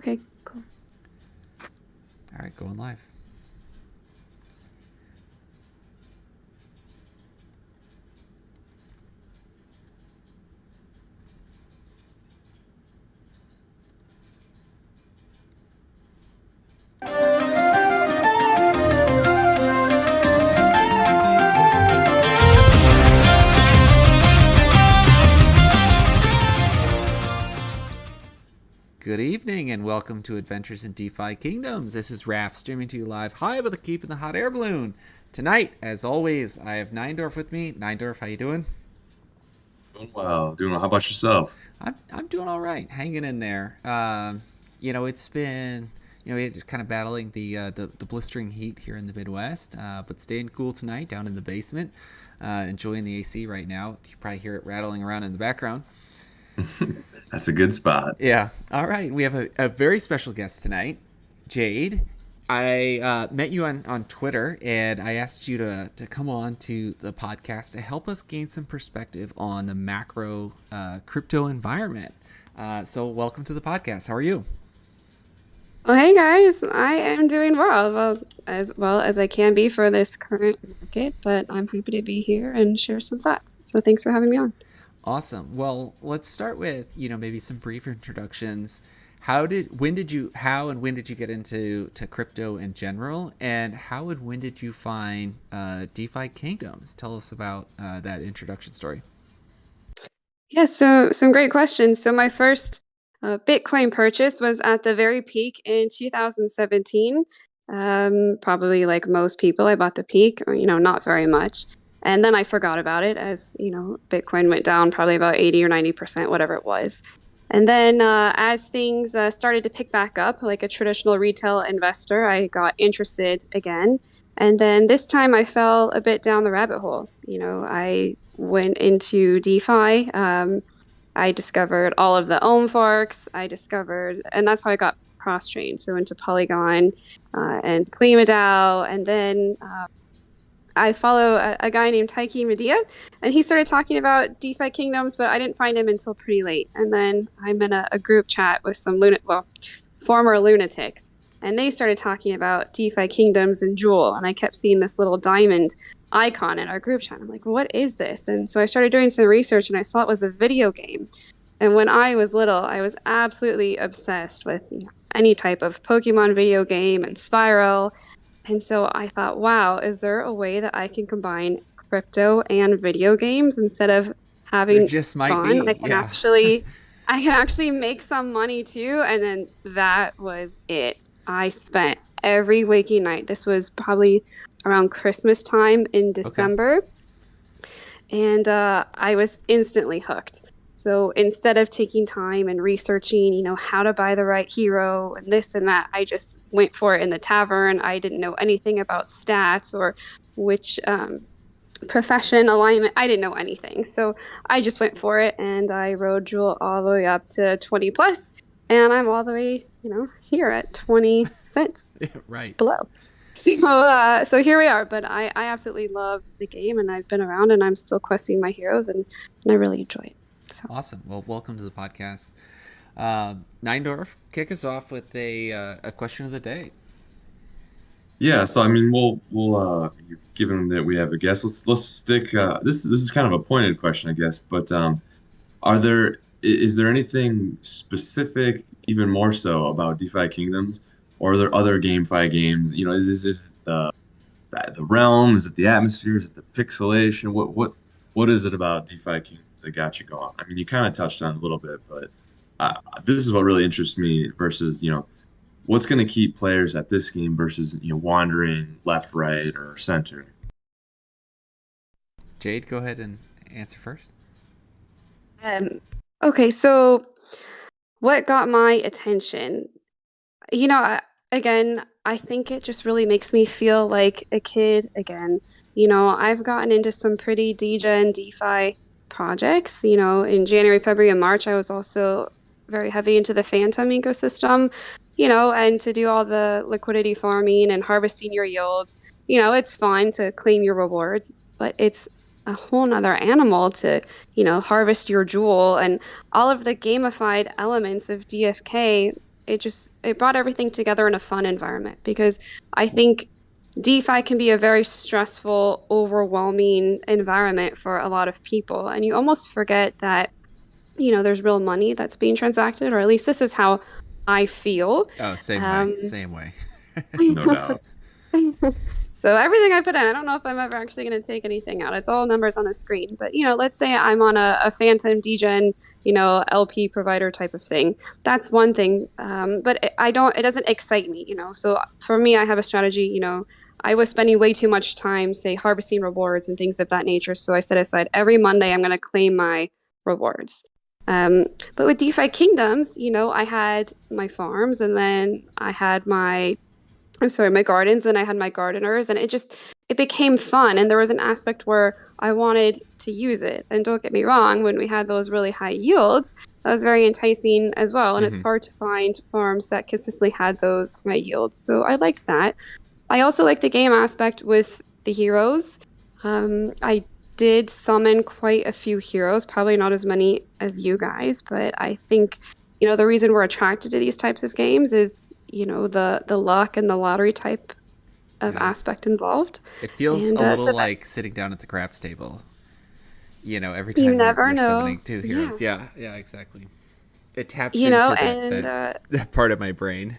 Okay, cool. All right, going live. Good evening and welcome to Adventures in DeFi Kingdoms. This is Raph streaming to you live high above the keep in the hot air balloon. Tonight, as always, I have Neindorf with me. Neindorf, how you doing? Doing well. Doing well. How about yourself? I'm doing all right, hanging in there. It's been we're kind of battling the blistering heat here in the Midwest, but staying cool tonight down in the basement, enjoying the AC right now. You probably hear it rattling around in the background. That's a good spot. Yeah. All right. We have a very special guest tonight, Jade. I met you on Twitter, and I asked you to come on to the podcast to help us gain some perspective on the macro crypto environment. So welcome to the podcast. How are you? Well, hey guys, I am doing well as I can be for this current market, but I'm happy to be here and share some thoughts. So thanks for having me on. Awesome. Well, let's start with, maybe some brief introductions. How and when did you get into crypto in general, and how and when did you find DeFi Kingdoms? Tell us about that introduction story. Yeah, so some great questions. So my first Bitcoin purchase was at the very peak in 2017. Probably like most people, I bought the peak, not very much. And then I forgot about it as, Bitcoin went down probably about 80 or 90%, whatever it was. And then as things started to pick back up, like a traditional retail investor, I got interested again. And then this time I fell a bit down the rabbit hole. I went into DeFi. I discovered all of the Ohm forks. And that's how I got cross-trained. So into Polygon and KlimaDAO. And then I follow a guy named Taiki Medea, and he started talking about DeFi Kingdoms, but I didn't find him until pretty late. And then I'm in a group chat with some former lunatics, and they started talking about DeFi Kingdoms and Jewel, and I kept seeing this little diamond icon in our group chat. I'm like, what is this? And so I started doing some research, and I saw it was a video game. And when I was little, I was absolutely obsessed with any type of Pokemon video game and Spyro. And so I thought, wow, is there a way that I can combine crypto and video games instead of having There just might fun? be. I can Yeah. actually make some money too. And then that was it. I spent every waking night. This was probably around Christmas time in December. And I was instantly hooked. So instead of taking time and researching, how to buy the right hero and this and that, I just went for it in the tavern. I didn't know anything about stats or which profession alignment. I didn't know anything. So I just went for it, and I rode Jewel all the way up to 20 plus. And I'm all the way, here at 20 cents Right. below. So here we are. But I absolutely love the game, and I've been around, and I'm still questing my heroes, and I really enjoy it. So. Awesome. Well, welcome to the podcast. Neindorf, kick us off with a question of the day. Yeah. So I mean, we'll given that we have a guest, let's stick. This is kind of a pointed question, I guess. But is there anything specific, even more so, about DeFi Kingdoms, or are there other GameFi games? Is it the realm? Is it the atmosphere? Is it the pixelation? What is it about DeFi Kingdoms that got you going? I mean, you kind of touched on it a little bit, but this is what really interests me versus, what's going to keep players at this game versus, wandering left, right, or center. Jade, go ahead and answer first. Okay, so what got my attention? Again, I think it just really makes me feel like a kid again. I've gotten into some pretty degen DeFi projects. In January, February, and March, I was also very heavy into the Phantom ecosystem, and to do all the liquidity farming and harvesting your yields. It's fun to claim your rewards, but it's a whole nother animal to, harvest your jewel, and all of the gamified elements of DFK it brought everything together in a fun environment, because I think DeFi can be a very stressful, overwhelming environment for a lot of people. And you almost forget that, there's real money that's being transacted, or at least this is how I feel. Oh, same way, Um, same way. No doubt. So everything I put in, I don't know if I'm ever actually going to take anything out. It's all numbers on a screen. But, let's say I'm on a Phantom Degen, LP provider type of thing. That's one thing. But it doesn't excite me. So for me, I have a strategy. I was spending way too much time, say, harvesting rewards and things of that nature. So I set aside every Monday, I'm going to claim my rewards. Um, but with DeFi Kingdoms, I had my farms, and then I had my gardens, and I had my gardeners, and it became fun. And there was an aspect where I wanted to use it. And don't get me wrong, when we had those really high yields, that was very enticing as well. And it's Hmm. hard to find farms that consistently had those high yields. So I liked that. I also like the game aspect with the heroes. I did summon quite a few heroes, probably not as many as you guys, but I think, the reason we're attracted to these types of games is, the luck and the lottery type of Yeah, aspect involved. it feels And a little so that like sitting down at the craps table. Every you time never you're know. summoning two Yeah. heroes. Yeah, yeah, exactly. It taps into that And that part of my brain.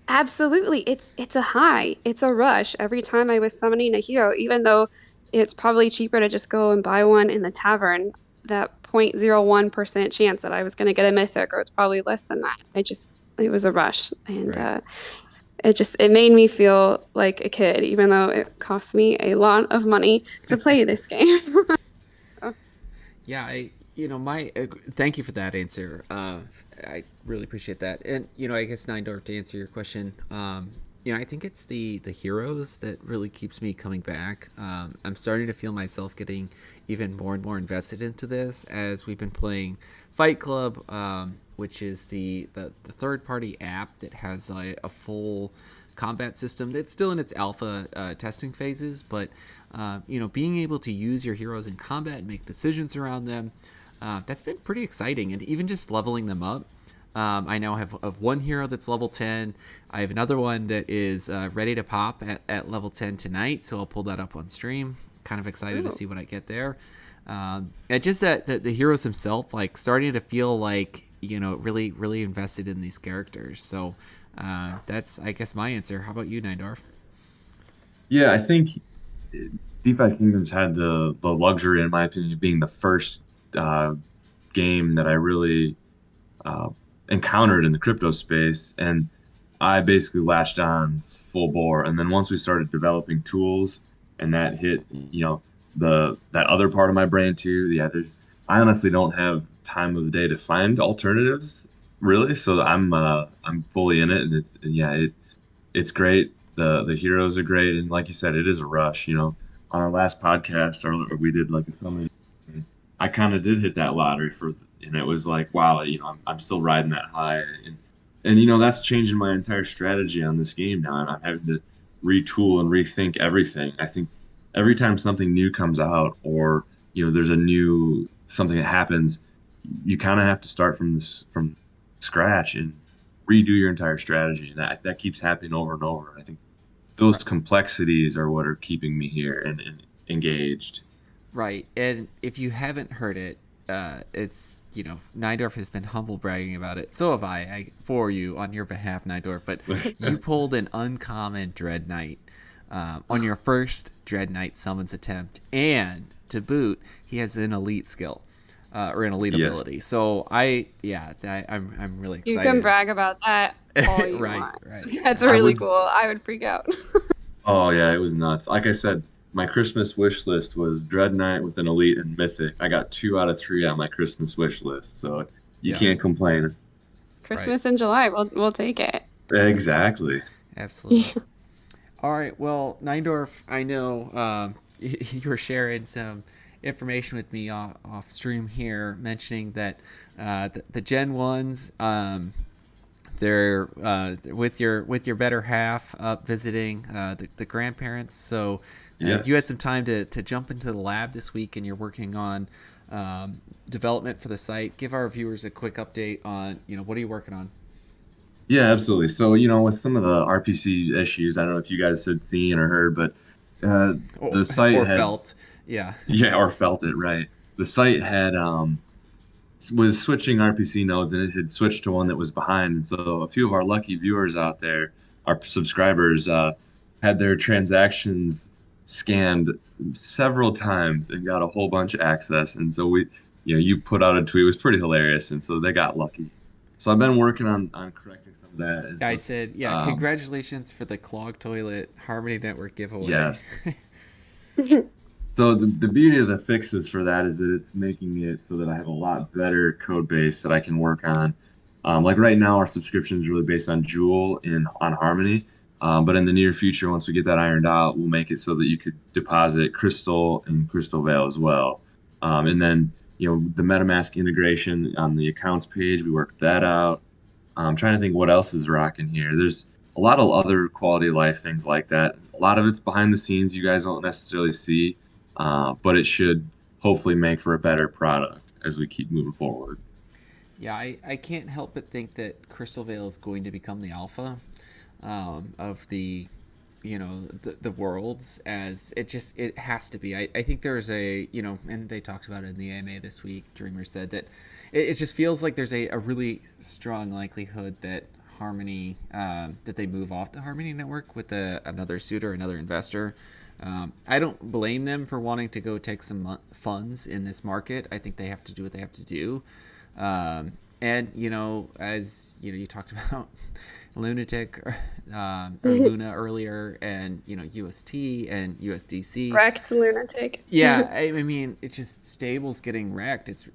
absolutely, it's a high, it's a rush every time I was summoning a hero, even though it's probably cheaper to just go and buy one in the tavern. That 0.01% chance that I was going to get a mythic, or it's probably less than that. It was a rush, and Right. it made me feel like a kid, even though it cost me a lot of money to play this game. Yeah, my thank you for that answer. I really appreciate that. And I guess Nine to answer your question, I think it's the heroes that really keeps me coming back. I'm starting to feel myself getting even more and more invested into this as we've been playing Fight Club, which is the third party app that has a full combat system that's still in its alpha testing phases, but being able to use your heroes in combat and make decisions around them, that's been pretty exciting. And even just leveling them up. I now have one hero that's level 10. I have another one that is ready to pop at level 10 tonight, so I'll pull that up on stream. Kind of excited to Ooh. see what I get there. And just that the heroes themselves, like starting to feel like, really, really invested in these characters. So that's, I guess, my answer. How about you, Nindorf? Yeah, I think DeFi Kingdoms had the luxury, in my opinion, of being the first uh, game that I really uh, encountered in the crypto space, and I basically latched on full bore. And then once we started developing tools, and that hit, the that other part of my brain too. Yeah, I honestly don't have time of the day to find alternatives, really. So I'm fully in it, and it's great. The heroes are great, and like you said, it is a rush. On our last podcast, or we did like a summary. I kind of did hit that lottery and it was like, wow, I'm still riding that high, and that's changing my entire strategy on this game now, and I'm having to retool and rethink everything. I think every time something new comes out, or there's a new something that happens, you kind of have to start from scratch and redo your entire strategy, and that keeps happening over and over. I think those complexities are what are keeping me here and engaged. Right. And if you haven't heard it, it's, Nindorf has been humble bragging about it. So have for you on your behalf, Nindorf. But you pulled an uncommon Dread Knight on your first Dread Knight summons attempt. And to boot, he has an elite skill or an elite Yes. ability. So I'm really You can excited. brag about that all you Right, want. right. That's I really would. cool. I would freak out. Oh yeah, it was nuts. Like I said, my Christmas wish list was Dread Knight with an Elite and Mythic. I got 2 out of 3 on my Christmas wish list, so you Yeah, can't complain. right. Christmas in July, we'll take it. Exactly. Absolutely. All right. Well, Nindorf, I know you were sharing some information with me off stream here, mentioning that the Gen ones, they're with your better half up visiting the grandparents. So you had Yes. some time to jump into the lab this week, and you're working on development for the site. Give our viewers a quick update on what are you working on. Yeah, absolutely. So, with some of the RPC issues, I don't know if you guys had seen or heard, but the site Or had, felt. Yeah. yeah, or felt it, right. The site had was switching RPC nodes and it had switched to one that was behind. And so a few of our lucky viewers out there, our subscribers, had their transactions scanned several times and got a whole bunch of access. And so you put out a tweet, it was pretty hilarious. And so they got lucky. So I've been working on correcting some of that. And I so, said, yeah, um, congratulations for the clog toilet Harmony Network giveaway. yes. So the beauty of the fixes for that is that it's making it so that I have a lot better code base that I can work on. Like right now, our subscription is really based on Joule in on Harmony. But in the near future, once we get that ironed out, we'll make it so that you could deposit Crystal and Crystal Veil as well. And then, the MetaMask integration on the accounts page, we worked that out. I'm trying to think what else is rocking here. There's a lot of other quality of life things like that. A lot of it's behind the scenes you guys don't necessarily see, but it should hopefully make for a better product as we keep moving forward. Yeah, I can't help but think that Crystal Veil is going to become the alpha of the worlds, as it has to be. I think there's and they talked about it in the AMA this week. Dreamer said that it just feels like there's a really strong likelihood that Harmony that they move off the Harmony network with another suitor, another investor. I don't blame them for wanting to go take some funds in this market. I think they have to do what they have to do. And as you talked about Lunatic or Luna earlier, and UST and USDC. Wrecked lunatic. Yeah, I mean, it's just stables getting wrecked. It's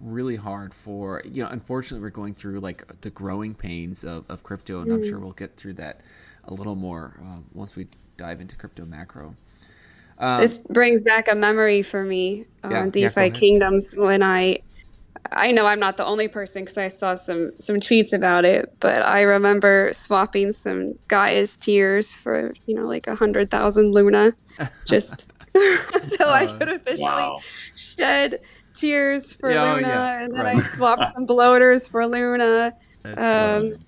really hard for unfortunately we're going through like the growing pains of crypto, and I'm sure we'll get through that a little more once we dive into crypto macro. This brings back a memory for me Yeah, on yeah, go DeFi ahead. Kingdoms when I know I'm not the only person because I saw some tweets about it, but I remember swapping some Gaia's tears for, like 100,000 Luna, just so I uh, could officially Wow. shed tears for yeah, oh yeah, Luna, and then right. I swapped some bloaters for Luna. That's funny. Um,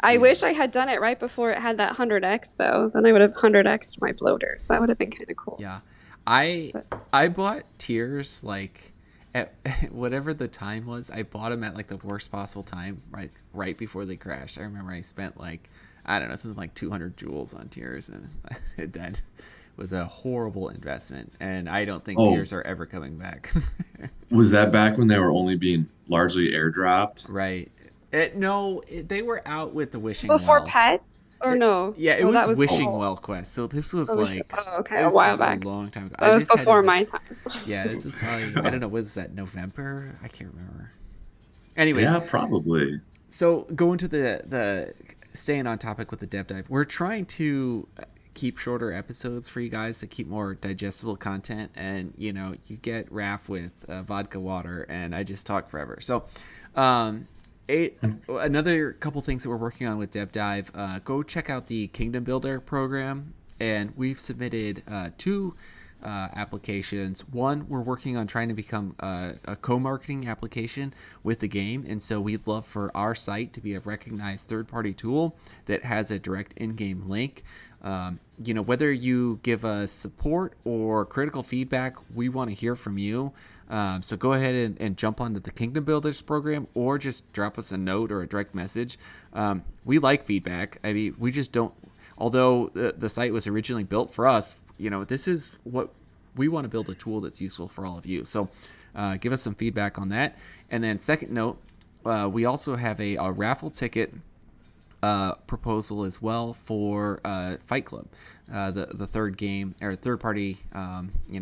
I Yeah. wish I had done it right before it had that 100x though. Then I would have 100x'd my bloaters. That would have been kind of cool. Yeah, I But I bought tiers like at whatever the time was. I bought them at like the worst possible time, right before they crashed. I remember I spent like, I don't know, something like 200 jewels on tiers, and that was a horrible investment. And I don't think Oh, tiers are ever coming back. was that back when they were only being largely airdropped? Right? No, they were out with the wishing before well. pets or no? Yeah, it Oh, was that was Oh, Wishing cool. Well Quest. So this was Oh, like, okay, a this while is a back. long time ago. I That was just had to before like, my time. yeah, this is probably, I don't know, what is that, November? I can't remember. Anyways, yeah, probably. so going to the staying on topic with the dev dive, we're trying to keep shorter episodes for you guys to keep more digestible content, and you get Raph with vodka water, and I just talk forever. So, um, another couple things that we're working on with dev dive. Go check out the Kingdom Builder program, and we've submitted two applications. One, we're working on trying to become a co-marketing application with the game, and so we'd love for our site to be a recognized third-party tool that has a direct in-game link. Whether you give us support or critical feedback, we want to hear from you. So go ahead and jump onto the Kingdom Builders program, or just drop us a note or a direct message. We like feedback. I mean, we just don't. Although the site was originally built for us, this is what we want to build, a tool that's useful for all of you. So give us some feedback on that. And then second note, we also have a raffle ticket proposal as well for Fight Club, the third game, or third party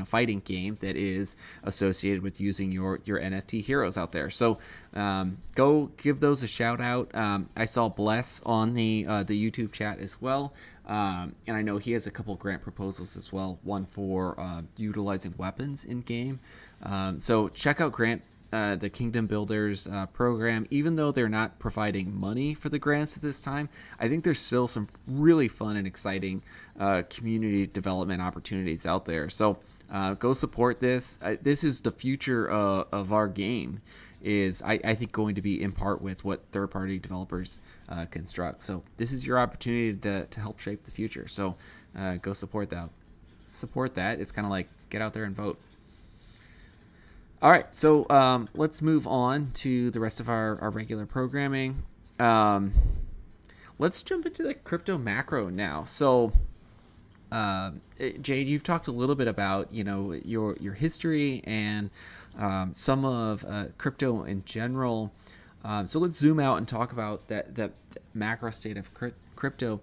fighting game that is associated with using your NFT heroes out there. So go give those a shout out. I saw Bless on the YouTube chat as well, and I know he has a couple grant proposals as well. One for utilizing weapons in game. So check out the Kingdom Builders program. Even though they're not providing money for the grants at this time, I think there's still some really fun and exciting community development opportunities out there. So go support this. This is the future of our game, is, I think, going to be in part with what third-party developers construct. So this is your opportunity to help shape the future. So go support that. Support that. It's kind of like get out there and vote. All right, so let's move on to the rest of our regular programming. Let's jump into the crypto macro now. So, Jade, you've talked a little bit about your history and some of crypto in general. So let's zoom out and talk about that macro state of crypto.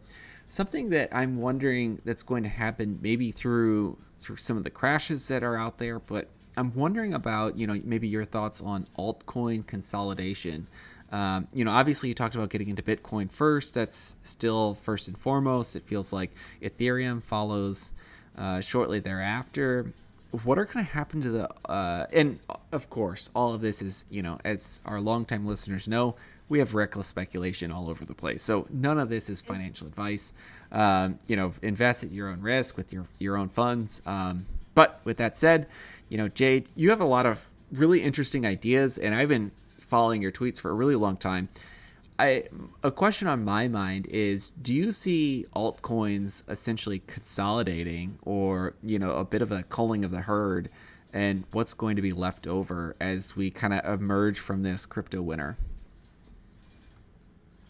Something that I'm wondering that's going to happen maybe through some of the crashes that are out there, but I'm wondering about maybe your thoughts on altcoin consolidation. Obviously you talked about getting into Bitcoin first. That's still first and foremost. It feels like Ethereum follows shortly thereafter. What are going to happen to the and of course all of this is, as our longtime listeners know, we have reckless speculation all over the place. So none of this is financial advice. Invest at your own risk with your own funds. But with that said, Jade, you have a lot of really interesting ideas, and I've been following your tweets for a really long time. A question on my mind is, do you see altcoins essentially consolidating, or a bit of a culling of the herd, and what's going to be left over as we kind of emerge from this crypto winter?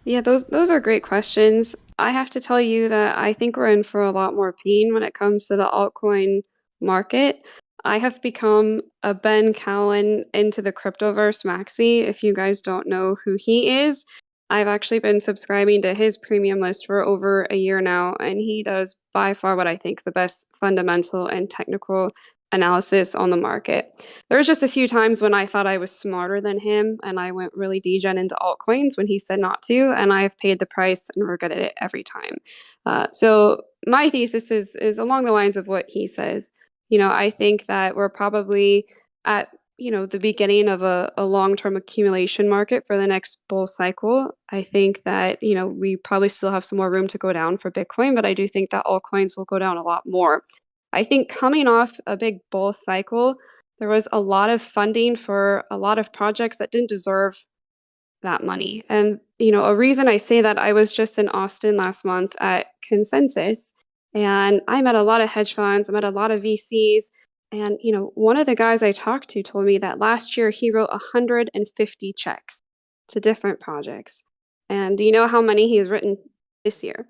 Yeah, those are great questions. I have to tell you that I think we're in for a lot more pain when it comes to the altcoin market. I have become a Ben Cowan into the cryptoverse maxi. If you guys don't know who he is, I've actually been subscribing to his premium list for over a year now, and he does by far what I think the best fundamental and technical analysis on the market. There was just a few times when I thought I was smarter than him, and I went really degen into altcoins when he said not to, and I have paid the price and regretted it every time. So my thesis is along the lines of what he says. I think that we're probably at the beginning of a long-term accumulation market for the next bull cycle. I think that we probably still have some more room to go down for Bitcoin, but I do think that altcoins will go down a lot more. I think coming off a big bull cycle, there was a lot of funding for a lot of projects that didn't deserve that money. And, a reason I say that, I was just in Austin last month at Consensus, and I met a lot of hedge funds, I met a lot of VCs. And, one of the guys I talked to told me that last year he wrote 150 checks to different projects. And do you know how many he has written this year?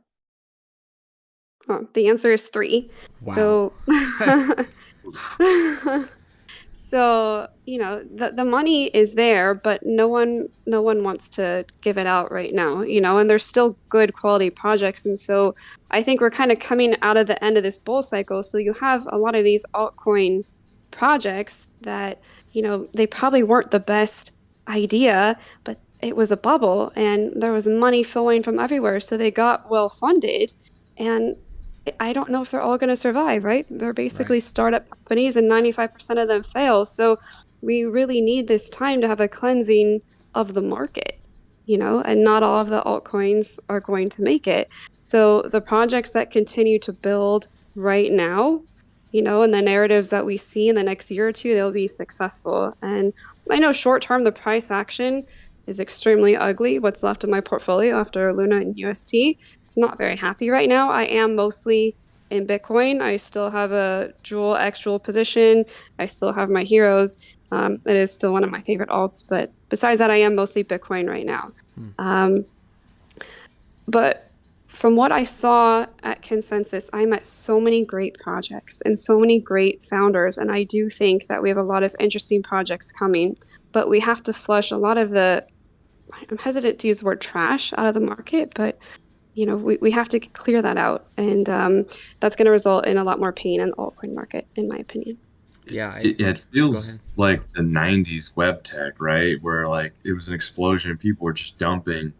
Well, the answer is 3. Wow. So, so the money is there, but no one wants to give it out right now, and there's still good quality projects. And so I think we're kind of coming out of the end of this bull cycle. So you have a lot of these altcoin projects that, they probably weren't the best idea, but it was a bubble and there was money flowing from everywhere. So they got well funded, and I don't know if they're all going to survive, right? They're basically Right. startup companies and 95% of them fail. So we really need this time to have a cleansing of the market, and not all of the altcoins are going to make it. So the projects that continue to build right now, and the narratives that we see in the next year or two, they'll be successful. And I know short term, the price action is extremely ugly. What's left of my portfolio after Luna and UST, it's not very happy right now. I am mostly in Bitcoin. I still have a Jewel X Jewel position. I still have my heroes. It is still one of my favorite alts, but besides that, I am mostly Bitcoin right now. But from what I saw at Consensus, I met so many great projects and so many great founders. And I do think that we have a lot of interesting projects coming, but we have to flush a lot of I'm hesitant to use the word trash out of the market, but we have to clear that out. And that's going to result in a lot more pain in the altcoin market, in my opinion. Yeah. It Go feels ahead. like the 90s web tech, right? Where like it was an explosion and people were just dumping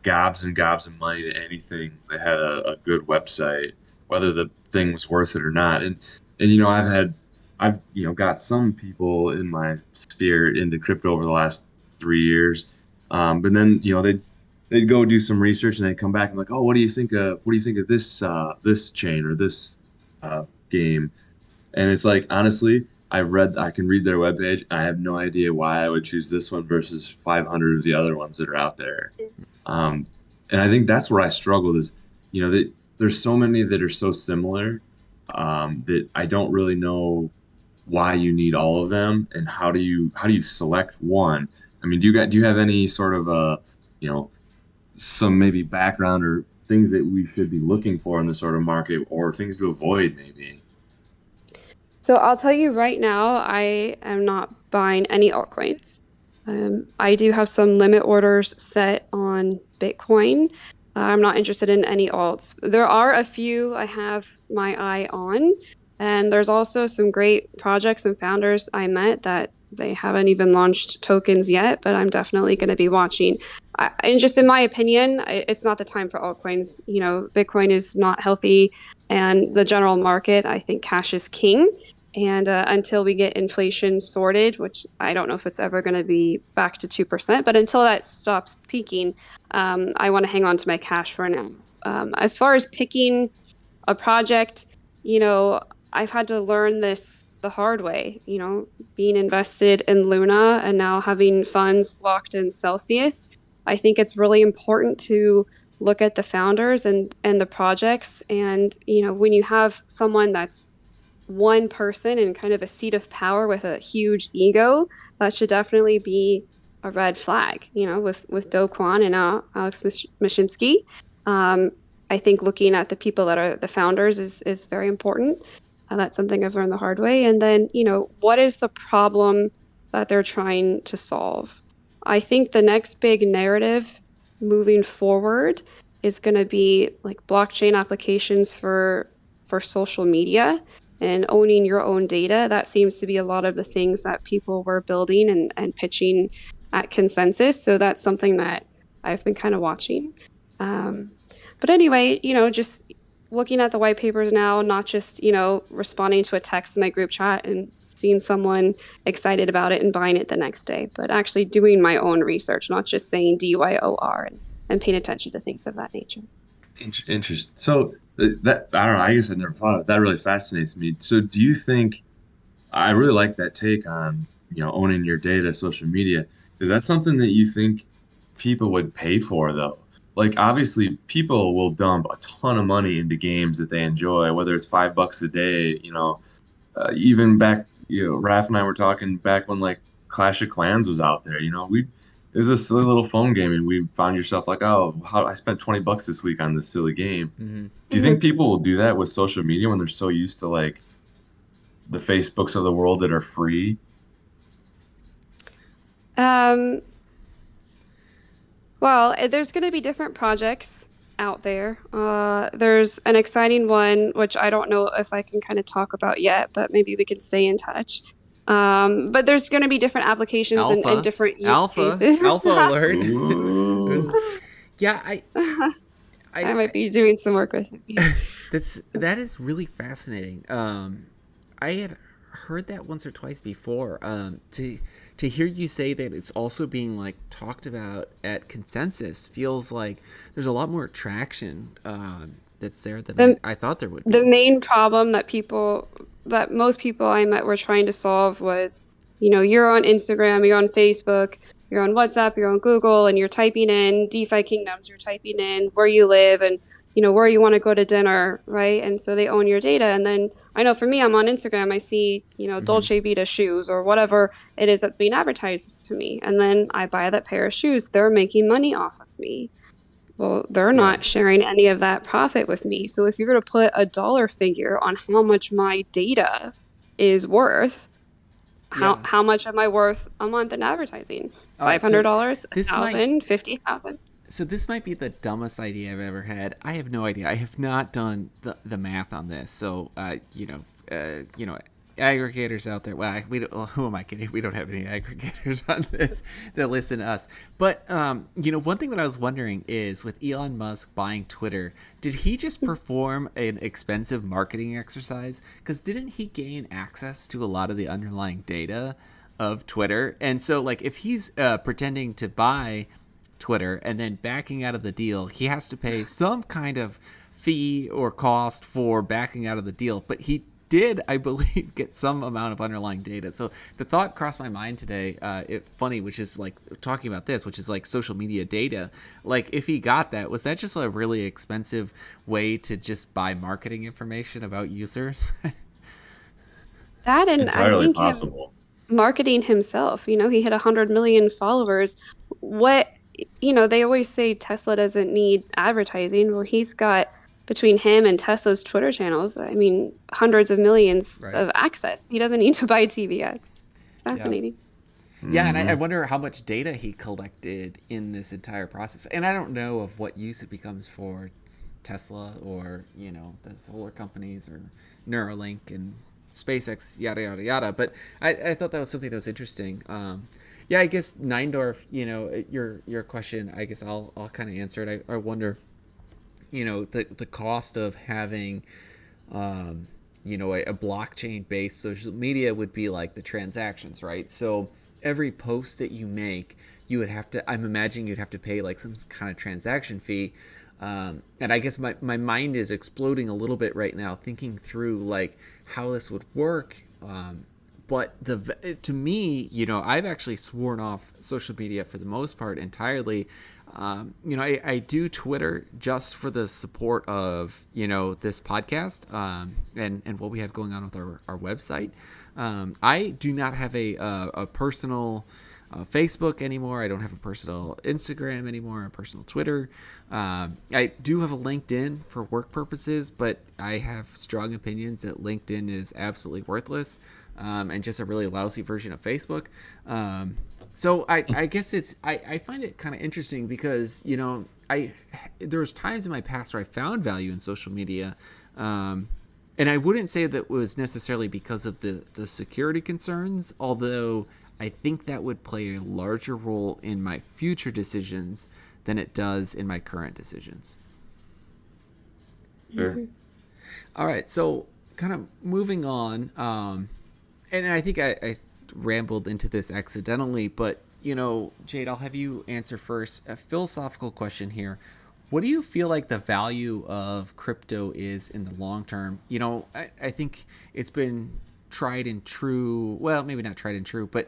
gobs and gobs of money to anything that had a good website, whether the thing was worth it or not. And I've got some people in my sphere into crypto over the last 3 years. But then they'd go do some research and they'd come back and like, oh, what do you think of this chain or this game? And it's like, honestly, I can read their webpage. I have no idea why I would choose this one versus 500 of the other ones that are out there. Um, and I think that's where I struggled is, that there's so many that are so similar, that I don't really know why you need all of them and how do you select one? I mean, do you have any sort of you know, some maybe background or things that we should be looking for in this sort of market or things to avoid maybe? So I'll tell you right now, I am not buying any altcoins. I do have some limit orders set on Bitcoin. I'm not interested in any alts. There are a few I have my eye on, and there's also some great projects and founders I met that they haven't even launched tokens yet, but I'm definitely going to be watching. And just in my opinion, it's not the time for altcoins. Bitcoin is not healthy, and the general market, I think cash is king. And until we get inflation sorted, which I don't know if it's ever going to be back to 2%, but until that stops peaking, I want to hang on to my cash for now. As far as picking a project, you know, I've had to learn this the hard way, being invested in Luna and now having funds locked in Celsius. I think it's really important to look at the founders and the projects. And, when you have someone that's one person in kind of a seat of power with a huge ego, that should definitely be a red flag, with Do Kwon and Alex Mashinsky. I think looking at the people that are the founders is very important. That's something I've learned the hard way. And then, what is the problem that they're trying to solve? I think the next big narrative moving forward is going to be like blockchain applications for social media and owning your own data. That seems to be a lot of the things that people were building and pitching at Consensus. So that's something that I've been kind of watching. But anyway, just looking at the white papers now, not just, responding to a text in my group chat and seeing someone excited about it and buying it the next day, but actually doing my own research, not just saying DYOR and paying attention to things of that nature. Interesting. So that I don't know. I guess I never thought of it. That really fascinates me. So do you think I really like that take on owning your data, social media? Is that something that you think people would pay for though? Like obviously people will dump a ton of money into games that they enjoy, whether it's $5 a day. Even back, Raph and I were talking back when like Clash of Clans was out there. It was a silly little phone game, and we found yourself like, oh, I spent $20 this week on this silly game. Mm-hmm. Do you think people will do that with social media when they're so used to like the Facebooks of the world that are free? Well, there's going to be different projects out there. There's an exciting one, which I don't know if I can kind of talk about yet, but maybe we can stay in touch. But there's going to be different applications and different use cases. Alpha alert. Ooh. Yeah, I might be doing some work with it. that is really fascinating. I had heard that once or twice before. To hear you say that it's also being like talked about at Consensus feels like there's a lot more traction that's there than I thought there would be. The main problem that most people I met were trying to solve was, you're on Instagram, you're on Facebook, you're on WhatsApp, you're on Google, and you're typing in DeFi Kingdoms, you're typing in where you live and, where you want to go to dinner, right? And so they own your data. And then I know for me, I'm on Instagram, I see, Dolce Vita shoes or whatever it is that's being advertised to me. And then I buy that pair of shoes. They're making money off of me. Well, they're not sharing any of that profit with me. So if you're going to put a dollar figure on how much my data is worth, how much am I worth a month in advertising? $500, $1,000, $50,000. So this might be the dumbest idea I've ever had. I have no idea. I have not done the math on this. So aggregators out there. Well, who am I kidding? We don't have any aggregators on this that listen to us. But one thing that I was wondering is with Elon Musk buying Twitter, did he just perform an expensive marketing exercise? Because didn't he gain access to a lot of the underlying data of Twitter? And so, like, if he's pretending to buy Twitter and then backing out of the deal, he has to pay some kind of fee or cost for backing out of the deal. But he did, I believe, get some amount of underlying data. So the thought crossed my mind today, funny, which is like talking about this, which is like social media data. Like if he got that, was that just a really expensive way to just buy marketing information about users? That, and I Entirely think him possible. marketing himself. He hit 100 million followers. What, they always say Tesla doesn't need advertising. Well, he's got, between him and Tesla's Twitter channels, I mean, hundreds of millions Right. of access. He doesn't need to buy TV ads. It's Yeah. fascinating. Yeah, and I Hmm. wonder how much data he collected in this entire process. And I don't know of what use it becomes for Tesla or, the solar companies or Neuralink and SpaceX, yada, yada, yada. But I thought that was something that was interesting. Yeah, I guess Neindorf, your question, I guess I'll kind of answer it. I wonder, the cost of having a blockchain based social media would be like the transactions, right? So every post that you make, you would have to, I'm imagining you'd have to pay like some kind of transaction fee. And I guess my mind is exploding a little bit right now, thinking through like how this would work. But to me, I've actually sworn off social media for the most part entirely. I do Twitter just for the support of this podcast, and what we have going on with our website. I do not have a personal Facebook anymore. I don't have a personal Instagram anymore, a personal Twitter. I do have a LinkedIn for work purposes, but I have strong opinions that LinkedIn is absolutely worthless, and just a really lousy version of Facebook. So I guess I find it kind of interesting because there was times in my past where I found value in social media, and I wouldn't say that was necessarily because of the security concerns, although I think that would play a larger role in my future decisions than it does in my current decisions. Sure. All right, so kind of moving on, and I think I rambled into this accidentally, but Jade, I'll have you answer first. A philosophical question here. What do you feel like the value of crypto is in the long term? I think it's been tried and true. Well, maybe not tried and true, but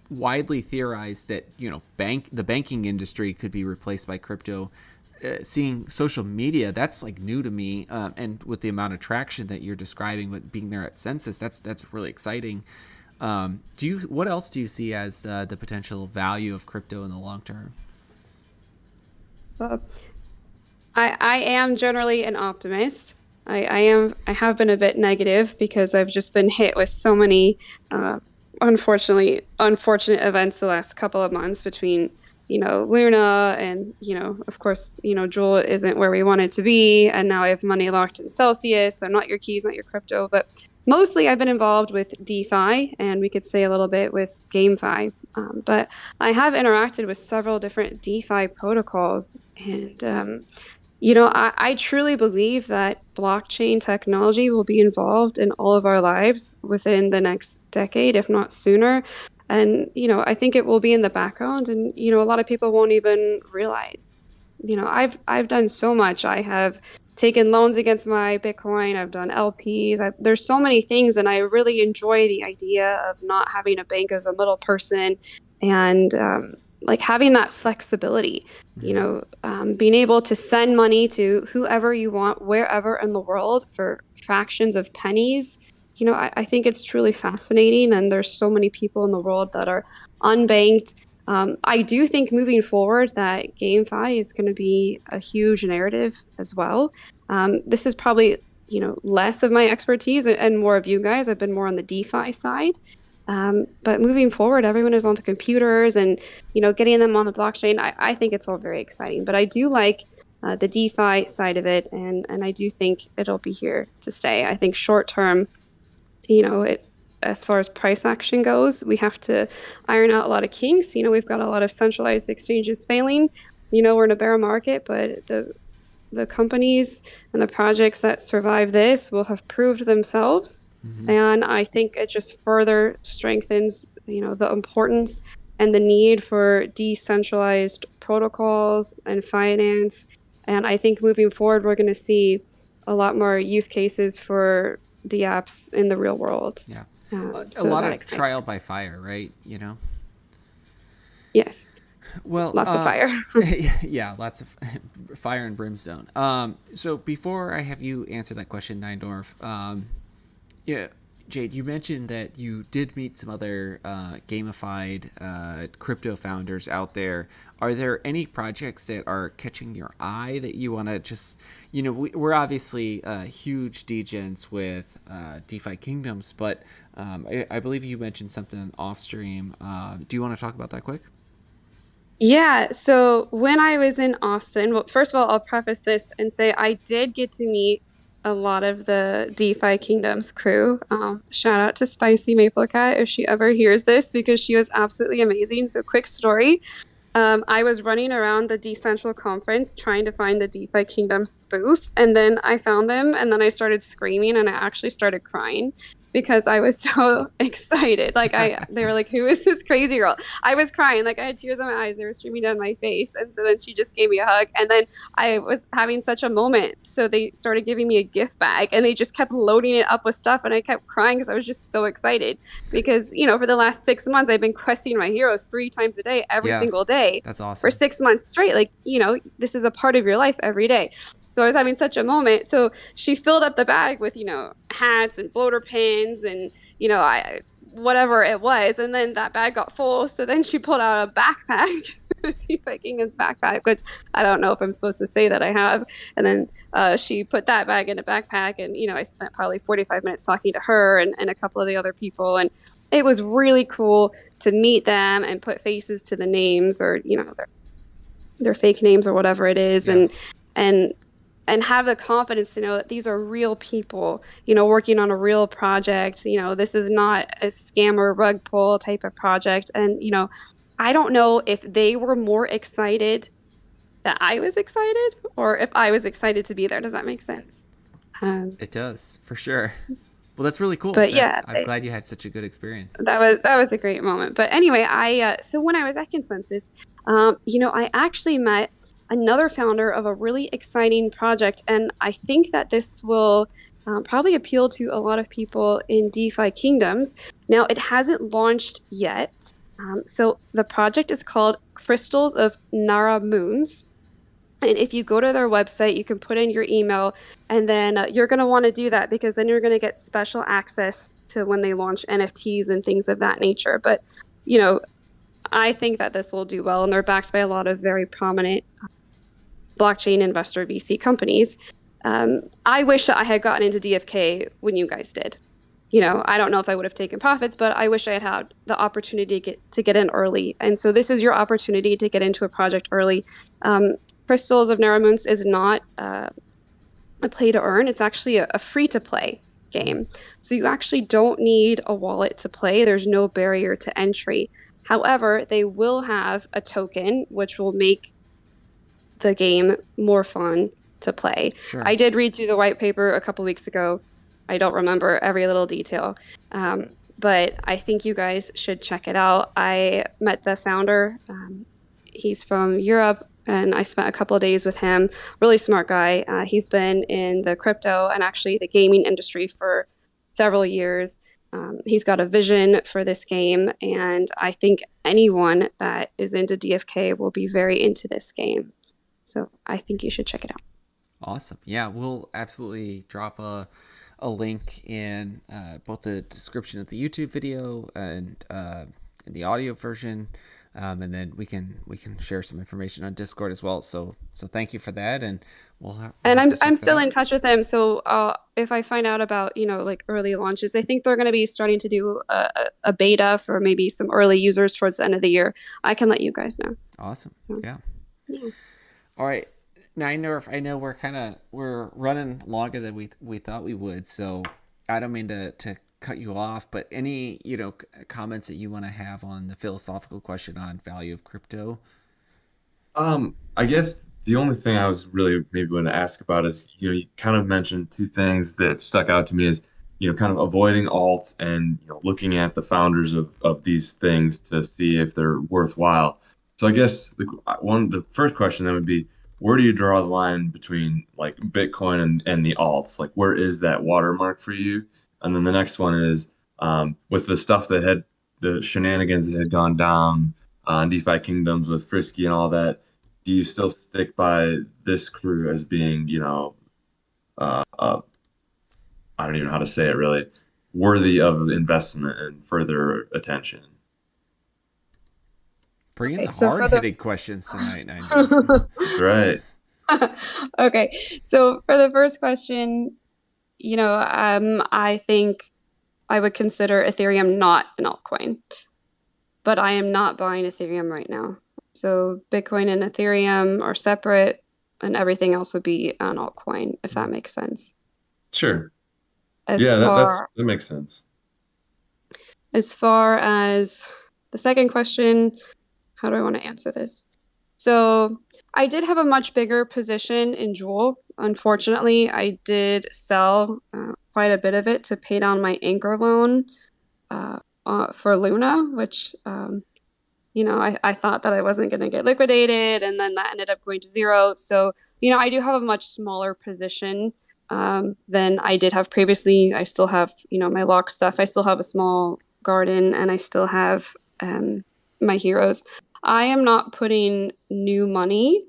widely theorized that the banking industry could be replaced by crypto. Seeing social media, that's like new to me, and with the amount of traction that you're describing with being there at Census, that's really exciting. What else do you see as the potential value of crypto in the long term? Well, I am generally an optimist. I have been a bit negative because I've just been hit with so many unfortunate events the last couple of months between Luna and of course Jewel isn't where we want it to be, and now I have money locked in Celsius, so not your keys, not your crypto, but mostly I've been involved with DeFi, and we could say a little bit with GameFi. But I have interacted with several different DeFi protocols, and I truly believe that blockchain technology will be involved in all of our lives within the next decade, if not sooner. And, I think it will be in the background, and, a lot of people won't even realize. I've done so much. I have taken loans against my Bitcoin. I've done LPs. There's so many things, and I really enjoy the idea of not having a bank as a middle person, and like having that flexibility. Being able to send money to whoever you want, wherever in the world for fractions of pennies. I think it's truly fascinating, and there's so many people in the world that are unbanked. I do think moving forward that GameFi is going to be a huge narrative as well. This is probably, less of my expertise and more of you guys. I've been more on the DeFi side. But moving forward, everyone is on the computers and, getting them on the blockchain. I think it's all very exciting, but I do like the DeFi side of it. And I do think it'll be here to stay. I think short term, as far as price action goes, we have to iron out a lot of kinks. We've got a lot of centralized exchanges failing. We're in a bear market, but the companies and the projects that survive this will have proved themselves. Mm-hmm. And I think it just further strengthens, the importance and the need for decentralized protocols and finance. And I think moving forward, we're going to see a lot more use cases for DApps in the real world. Yeah. A So lot that of excites trial me. by fire, right? Yes, Well, lots of fire. yeah, lots of fire and brimstone. So before I have you answer that question, Neindorf, yeah, Jade, you mentioned that you did meet some other gamified crypto founders out there. Are there any projects that are catching your eye that you want to just, we're obviously huge degens with DeFi Kingdoms, but I believe you mentioned something off stream. Do you want to talk about that quick? Yeah, so when I was in Austin, well, first of all, I'll preface this and say I did get to meet a lot of the DeFi Kingdoms crew. Shout out to Spicy Maple Cat if she ever hears this because she was absolutely amazing. So, quick story. I was running around the Decentral conference trying to find the DeFi Kingdoms booth, and then I found them, and then I started screaming, and I actually started crying because I was so excited. They were like, "Who is this crazy girl?" I was crying, like I had tears in my eyes. They were streaming down my face, and so then she just gave me a hug, and then I was having such a moment, so they started giving me a gift bag, and they just kept loading it up with stuff, and I kept crying because I was just so excited because for the last 6 months I've been questing my heroes 3 times a day, every Yeah, single day that's for awesome. 6 months straight. Like, this is a part of your life every day. So I was having such a moment. So she filled up the bag with, hats and bloater pins and, I whatever it was. And then that bag got full. So then she pulled out a backpack, DeFi Kingdom's backpack, which I don't know if I'm supposed to say that I have. And then she put that bag in a backpack. And, I spent probably 45 minutes talking to her and a couple of the other people. And it was really cool to meet them and put faces to the names or, their fake names or whatever it is. Yeah. And and have the confidence to know that these are real people, working on a real project. This is not a scammer rug pull type of project. And, I don't know if they were more excited that I was excited or if I was excited to be there. Does that make sense? Um, It does, for sure. Well, that's really cool. but That's yeah, I'm glad you had such a good experience. that was a great moment. But anyway, so when I was at Consensus, I actually met another founder of a really exciting project, and I think that this will probably appeal to a lot of people in DeFi Kingdoms. Now, it hasn't launched yet. So the project is called Crystals of Nara Moons. And if you go to their website, you can put in your email, and then you're going to want to do that because then you're going to get special access to when they launch NFTs and things of that nature. But, you know, I think that this will do well, and they're backed by a lot of very prominent blockchain investor VC companies. I wish that I had gotten into DFK when you guys did. I don't know if I would have taken profits, but I wish I had had the opportunity to get in early. And so this is your opportunity to get into a project early. Crystals of Naramoons is not a play to earn. It's actually a free to play game. So you actually don't need a wallet to play. There's no barrier to entry. However, they will have a token, which will make the game more fun to play. Sure. I did read through the white paper a couple weeks ago. I don't remember every little detail, but I think you guys should check it out. I met the founder. He's from Europe, and I spent a couple of days with him. Really smart guy. He's been in the crypto and actually the gaming industry for several years. He's got a vision for this game, and I think anyone that is into DFK will be very into this game. So I think you should check it out. Awesome. Yeah, we'll absolutely drop a link in both the description of the YouTube video and in the audio version, and then we can share some information on Discord as well. So thank you for that, and we'll And have I'm to I'm check that still out. in touch with him. So if I find out about like early launches, I think they're going to be starting to do a beta for maybe some early users towards the end of the year. I can let you guys know. Awesome. So Yeah. yeah. All right. Now I know we're running longer than we thought we would, so I don't mean to cut you off, but any comments that you want to have on the philosophical question on value of crypto? I guess the only thing I was really maybe going to ask about is, you kind of mentioned two things that stuck out to me is, kind of avoiding alts and, looking at the founders of these things to see if they're worthwhile. So I guess the first question then would be, where do you draw the line between like Bitcoin and the alts? Like, where is that watermark for you? And then the next one is with the stuff that had the shenanigans that had gone down on DeFi Kingdoms with Frisky and all that. Do you still stick by this crew as being, uh, I don't even know how to say it really, worthy of investment and further attention? Bringing Okay, the so for the hard-hitting questions tonight, Nigel. That's right. okay, so for the first question, I think I would consider Ethereum not an altcoin, but I am not buying Ethereum right now. So Bitcoin and Ethereum are separate, and everything else would be an altcoin, if that makes sense. Sure. As Yeah, far that makes sense. as far as the second question, how do I want to answer this? So I did have a much bigger position in Jewel. Unfortunately, I did sell quite a bit of it to pay down my anchor loan for Luna, which I thought that I wasn't going to get liquidated, and then that ended up going to zero. So I do have a much smaller position than I did have previously. I still have my lock stuff. I still have a small garden, and I still have my heroes. I am not putting new money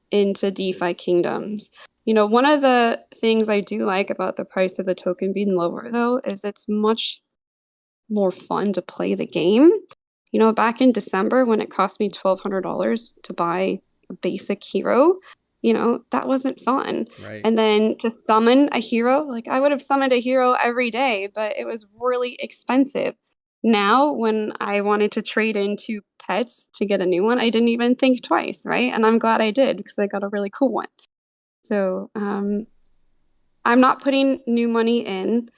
into DeFi Kingdoms. One of the things I do like about the price of the token being lower, though, is it's much more fun to play the game. Back in December when it cost me $1,200 to buy a basic hero, that wasn't fun. Right. And then to summon a hero, like I would have summoned a hero every day, but it was really expensive. Now, when I wanted to trade into pets to get a new one, I didn't even think twice, right? And I'm glad I did because I got a really cool one. So I'm not putting new money in.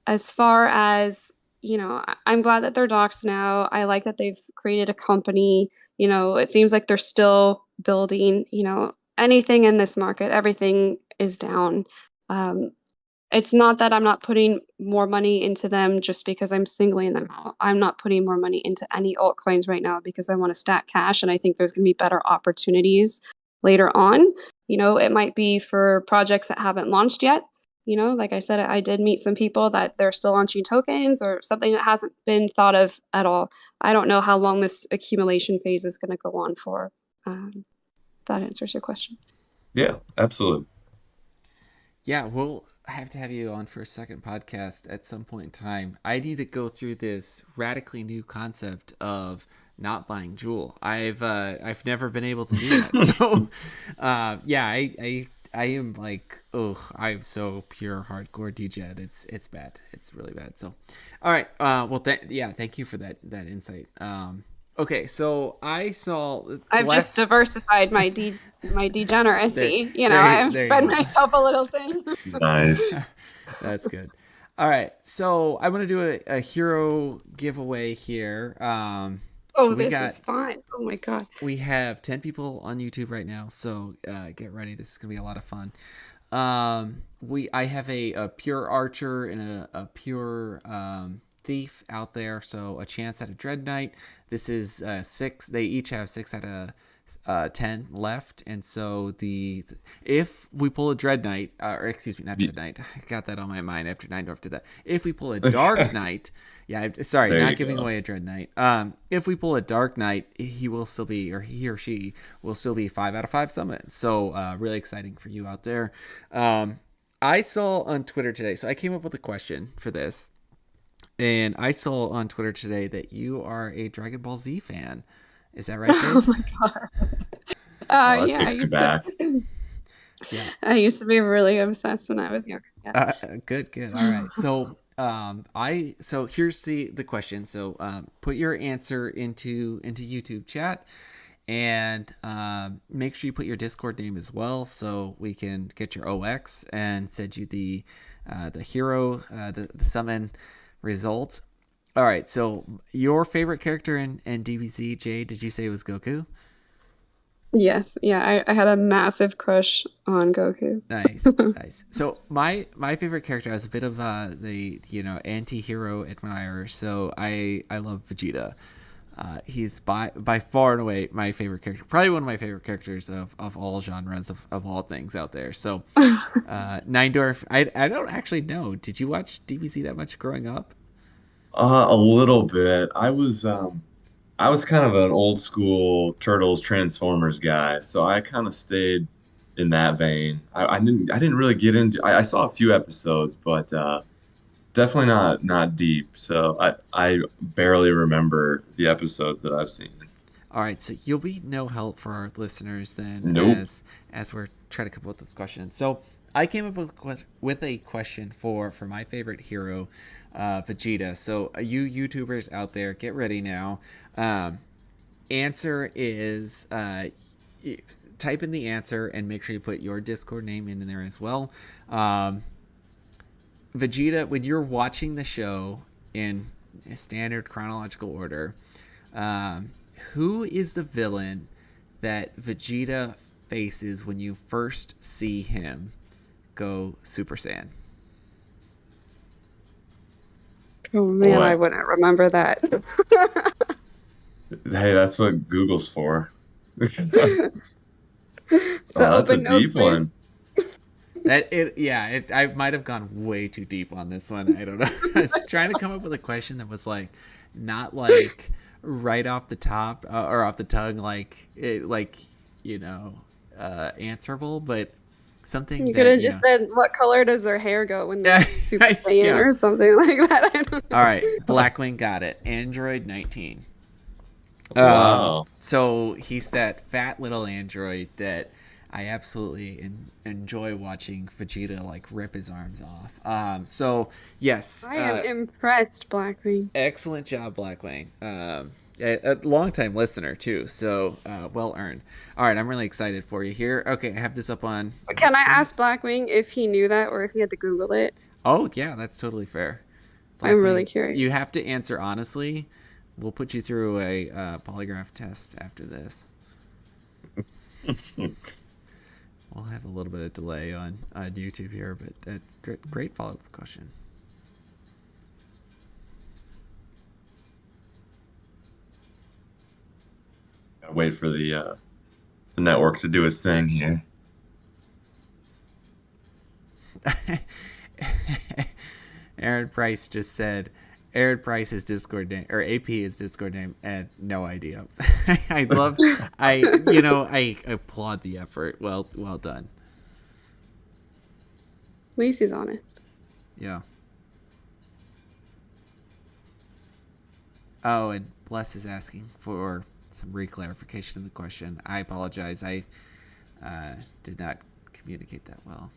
As far as, I'm glad that they're docs now. I like that they've created a company. It seems like they're still building, anything in this market, everything is down. It's not that I'm not putting more money into them just because I'm singling them out. I'm not putting more money into any altcoins right now because I want to stack cash and I think there's going to be better opportunities later on. It might be for projects that haven't launched yet. Like I said, I did meet some people that they're still launching tokens or something that hasn't been thought of at all. I don't know how long this accumulation phase is going to go on for. That answers your question. Yeah, absolutely. Yeah, we'll have to have you on for a second podcast at some point in time. I need to go through this radically new concept of not buying Jewel. I've never been able to do that. So, yeah, I am like, oh, I'm so pure hardcore degen. It's bad. It's really bad. So, all right. Well, thank you for that insight. Okay, so I saw. I've just diversified my degeneracy. I've spread myself a little thin. Nice. That's good. All right, so I'm gonna do a hero giveaway here. This is fun. Oh my god. We have 10 people on YouTube right now, so get ready. This is gonna be a lot of fun. I have a pure archer and a pure thief out there, so a chance at a dread knight. This is 6. They each have 6 out of 10 left, and so if we pull a dread knight, or excuse me, not dread knight, I got that on my mind after Neindorf did that. If we pull a dark knight, sorry, There not you giving go. away a dread knight. If we pull a dark knight, he will still be, or he or she will still be 5 out of 5 summons. So really exciting for you out there. I saw on Twitter today, so I came up with a question for this. And I saw on Twitter today that you are a Dragon Ball Z fan. Is that right, Jade? Oh my god. That Yeah, takes you back. Yeah. I used to be really obsessed when I was younger. Yeah. Good. All right. So, so here's the question. So, put your answer into YouTube chat, and make sure you put your Discord name as well, so we can get your OX and send you the hero, the summon result. All right. So, your favorite character in DBZ, Jade? Did you say it was Goku? Yes. Yeah. I had a massive crush on Goku. Nice. So my favorite character, I was a bit of the anti-hero admirer. So I love Vegeta. He's by far and away my favorite character, probably one of my favorite characters of all genres of all things out there. So, Neindorf, I don't actually know. Did you watch DBZ that much growing up? A little bit. I was kind of an old school Turtles Transformers guy, so I kind of stayed in that vein. I didn't really get into. I saw a few episodes, but definitely not deep. So I barely remember the episodes that I've seen. All right, so you'll be no help for our listeners then, Nope. as we're trying to come up with this question. So I came up with a question for my favorite hero, Vegeta. So you YouTubers out there, get ready now. Um, Answer is type in the answer and make sure you put your Discord name in there as well. Um, Vegeta, when you're watching the show in standard chronological order, um, who is the villain that Vegeta faces when you first see him go Super Saiyan? Oh man, I Boy, wouldn't remember that. hey, that's what Google's for. So Oh, that's a open no deep quiz. one. I might have gone way too deep on this one. I don't know. I was trying to come up with a question that was like not like right off the top or off the tongue, like you know answerable, but something You could that have just said, "What color does their hair go when they're yeah, Super Saiyan?" yeah. or something like that. I don't All right, know. Blackwing got it. Android 19. Wow. So he's that fat little android that I absolutely enjoy watching Vegeta like rip his arms off. So yes, I am impressed, Blackwing. excellent job, Blackwing. A long time listener too, so well earned. All right, I'm really excited for you here. Okay, I have this up on the Can I screen. ask Blackwing if he knew that or if he had to Google it? Oh yeah, that's totally fair. I'm really Blackwing, you curious. have to answer honestly. We'll put you through a polygraph test after this. We'll have a little bit of delay on YouTube here, but that's great follow up question. Gotta wait for the network to do its thing here. Aaron Price just said Aaron Price's Discord name or AP is Discord name and no idea. I love I applaud the effort. Well done. At least he's honest. Yeah. Oh, and Bless is asking for some reclarification of the question. I apologize. I did not communicate that well.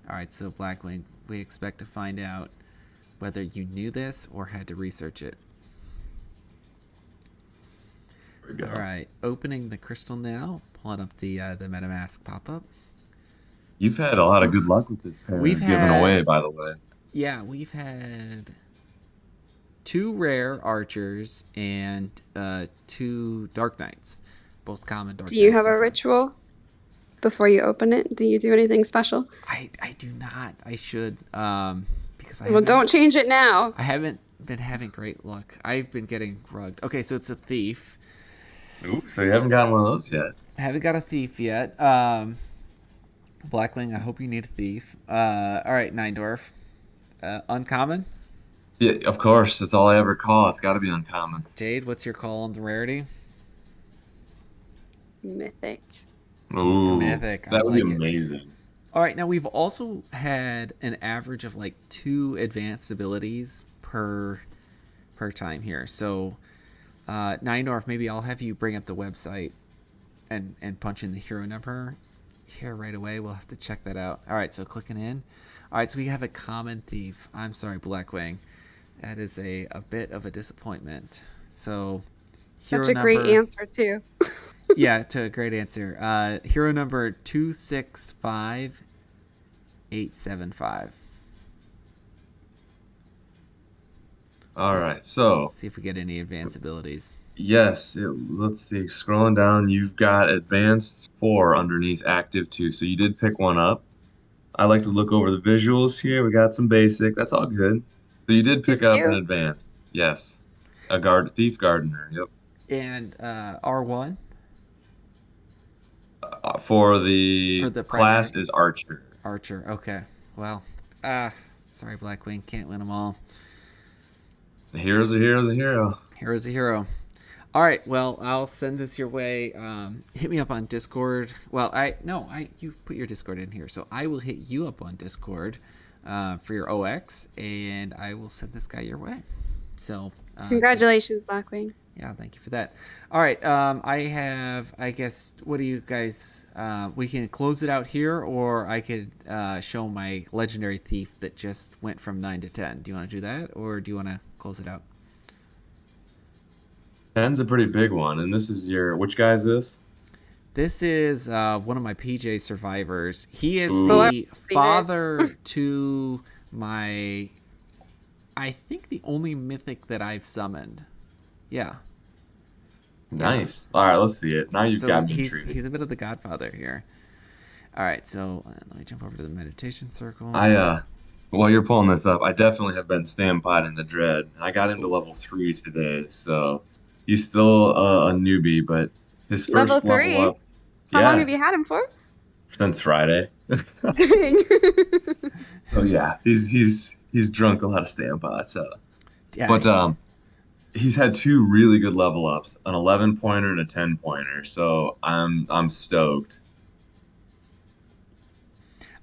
All right, so Blackwing, we expect to find out whether you knew this or had to research it. There we All go. right, opening the crystal now. Pulling up the MetaMask pop up. You've had a lot of good luck with this pair We've given away, had by the way. we've had two rare archers and two dark knights, both common dark Do you knights have so a far. ritual before you open it? Do you do anything special? I do not. I should because Well, don't change it now. I haven't been having great luck. I've been getting rugged. Okay, so it's a thief. Ooh, so you haven't gotten one of those yet. I haven't got a thief yet. Blackwing, I hope you need a thief. All right, Neindorf. Uncommon. Yeah, of course. That's all I ever call. It's got to be uncommon. Jade, what's your call on the rarity? Mythic. Ooh, Mythic. I that would be like it. amazing. All right, now we've also had an average of like 2 advanced abilities per time here. So, Neindorf, maybe I'll have you bring up the website and punch in the hero number here right away. We'll have to check that out. All right, so clicking in. All right, so we have a common thief. I'm sorry, Blackwing. That is a bit of a disappointment. So, hero Such a great number. answer, too. Yeah, to a great answer. Hero number 265875. All right. So, See if we get any advanced abilities. yes, let's see. Scrolling down, you've got advanced 4 underneath active 2. So you did pick one up. I like to look over the visuals here. We got some basic. That's all good. So you did He's pick up an cute. advanced. Yes. A guard thief gardener. Yep. And R1 For for the the class primary is archer. archer. Okay. Well, uh, sorry, Blackwing, can't win them all. The hero's a hero's a hero. Hero's a hero. All right. Well, I'll send this your way. Hit me up on Discord. Well, you put your Discord in here, so I will hit you up on Discord for your OX, and I will send this guy your way. So, Congratulations, Blackwing. yeah, thank you for that. All right, I guess, what do you guys, we can close it out here, or I could show my legendary thief that just went from 9 to 10. Do you want to do that, or do you want to close it out? 10's a pretty big one, and this is which guy is this? This is one of my PJ survivors. He is Oh, I Ooh, the see father this. to my, I think, the only mythic that I've summoned. Yeah. Yeah. nice. All right, let's see it. Now you've So got me he's intrigued. he's a bit of the godfather here. All right, so let me jump over to the meditation circle. I While you're pulling this up, I definitely have been stampede in the dread. I got him to level 3 today, so he's still a newbie, but his Level first level 3? up, How long yeah, have you had him for? since Friday. Dang. So yeah, he's drunk a lot of stampede. So, Yeah. but he's had two really good level ups, an 11 pointer and a 10 pointer. So I'm stoked.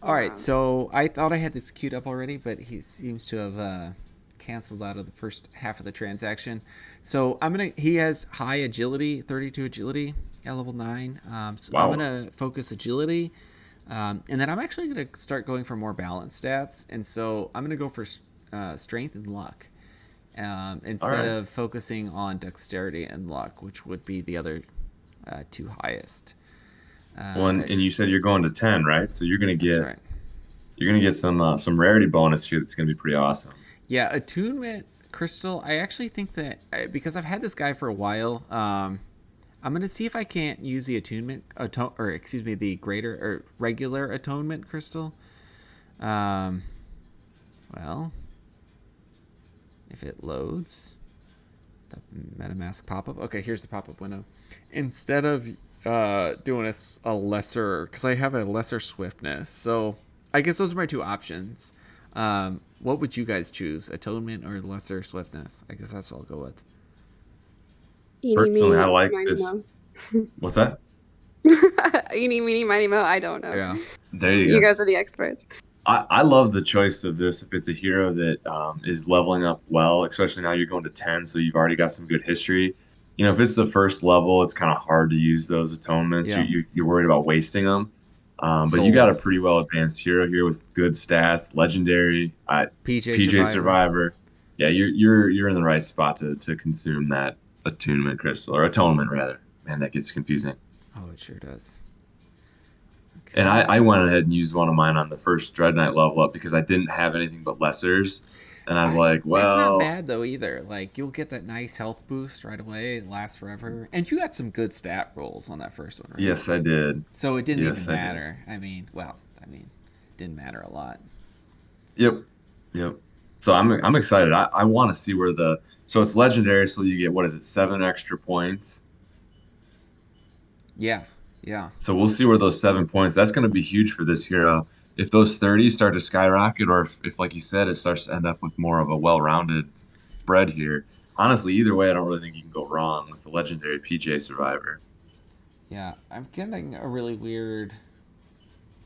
All right, Wow. so I thought I had this queued up already, but he seems to have canceled out of the first half of the transaction. So he has high agility, 32 agility at level 9. So I'm Wow. gonna focus agility, and then I'm actually gonna start going for more balanced stats. And so I'm gonna go for strength and luck, All instead right. of focusing on dexterity and luck, which would be the other two highest. Well, Uh, and you said you're going to 10, right? So that's right. you're gonna get some rarity bonus here. That's gonna be pretty awesome. Yeah, attunement crystal. I actually think that because I've had this guy for a while, I'm gonna see if I can't use the or excuse me, the greater or regular atonement crystal. Um, well, if it loads, the MetaMask pop up. Okay, here's the pop up window. Instead of doing a lesser, because I have a lesser swiftness, so I guess those are my two options. What would you guys choose, atonement or lesser swiftness? I guess that's what I'll go with. Eeny, Personally, I meeny, like miny, this. mo. What's that? Eeny, meeny, miny, mo. I don't know. Yeah. There you You go. guys are the experts. I love the choice of this if it's a hero that is leveling up well, especially now you're going to 10, so you've already got some good history. You know, if it's the first level, it's kind of hard to use those atonements. Yeah. You're worried about wasting them. But you got Sold. a pretty well advanced hero here with good stats, legendary, PJ PJ Survivor. Survivor. Yeah, you're in the right spot to consume that attunement crystal or atonement rather. Man, that gets confusing. Oh, it sure does. And Okay. I went ahead and used one of mine on the first Dread Knight level up because I didn't have anything but lessers. And I was I like, That's not well, bad though either. Like you'll get that nice health boost right away. It lasts forever, and you got some good stat rolls on that first one, right? yes, I did. So it didn't even Yes, I did. matter. I mean, it didn't matter a lot. Yep. Yep. So I'm excited. I want to see where so it's legendary, so you get what is it, 7 extra points. Yeah, yeah, So we'll see where those 7 points. That's going to be huge for this hero. If those 30s start to skyrocket, or if like you said, it starts to end up with more of a well-rounded spread here. Honestly, either way, I don't really think you can go wrong with the legendary PJ Survivor. yeah. I'm getting a really weird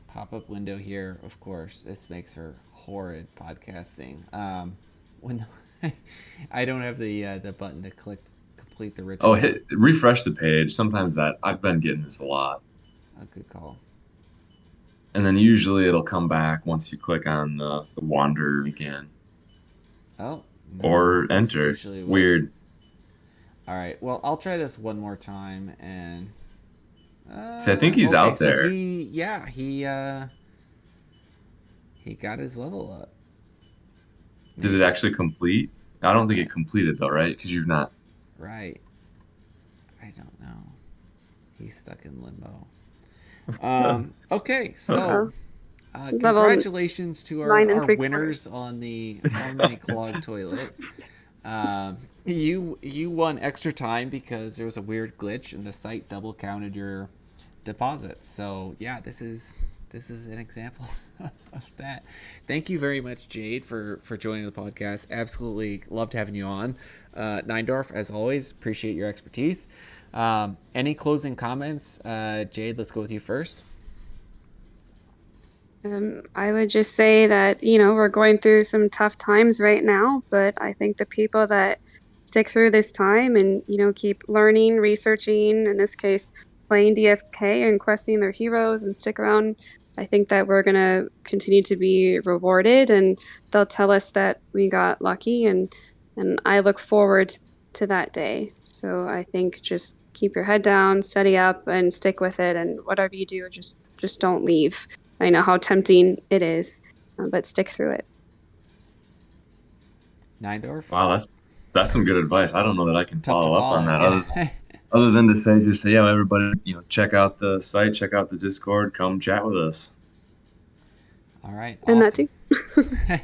pop-up window here. Of course, this makes her horrid podcasting. When I don't have the button to click complete the Oh, ritual. hit refresh the page. Sometimes that I've been getting this a lot. A good call. And then usually it'll come back once you click on the wander again Oh no, or this is enter. usually what. Weird. All right. Well, I'll try this one more time and. See, I think he's Okay, out so there. he got his level up. Did it Maybe. actually complete? I don't think it completed though, right? Because you've not. Right. I don't know. He's stuck in limbo. Okay, so Uh-oh. Level congratulations to nine and our three winners quarters. on the All Night Clog Toilet. You won extra time because there was a weird glitch and the site double counted your deposits. So yeah, this is an example of that. Thank you very much, Jade, for joining the podcast. Absolutely loved having you on. Neindorf, as always, appreciate your expertise. Any closing comments? Jade, let's go with you first. I would just say that, we're going through some tough times right now, but I think the people that stick through this time and, keep learning, researching, in this case, playing DFK and questing their heroes and stick around, I think that we're going to continue to be rewarded and they'll tell us that we got lucky and I look forward to that day. So I think just keep your head down, study up and stick with it and whatever you do, just don't leave. I know how tempting it is, but stick through it. Neindorf, Wow, that's some good advice. I don't know that I can tough to follow up on follow. that Yeah. other than to say just say, yeah, everybody, check out the site, check out the Discord, come chat with us. All right. And that Awesome. too.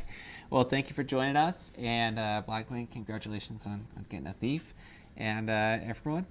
Well, thank you for joining us. And Blackwing, congratulations on getting a thief. And everyone,